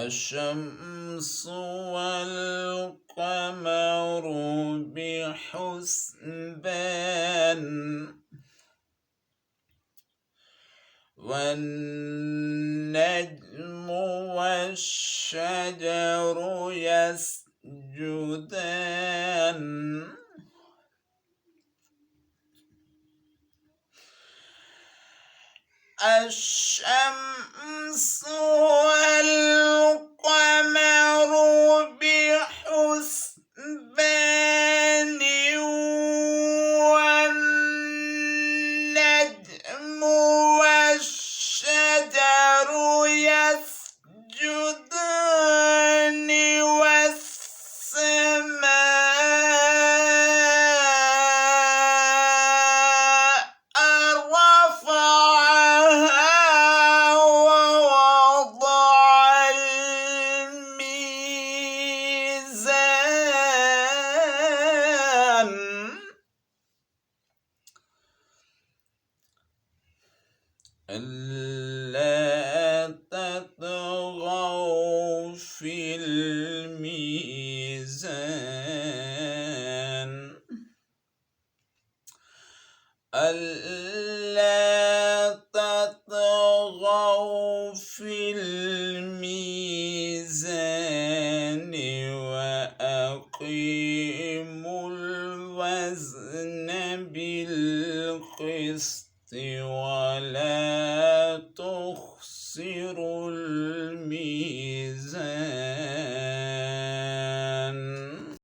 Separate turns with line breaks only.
الشمس والقمر بحسبان والنجم والشجر يسجدان الشمس والقمر بحسبان والنجم والشجر يسجدان والسماء رفعها ووضع الميزان ألا تطغوا في الميزان ألا تطغوا في الميزان وأقيموا الوزن بالقسط ولا تخسروا الميزان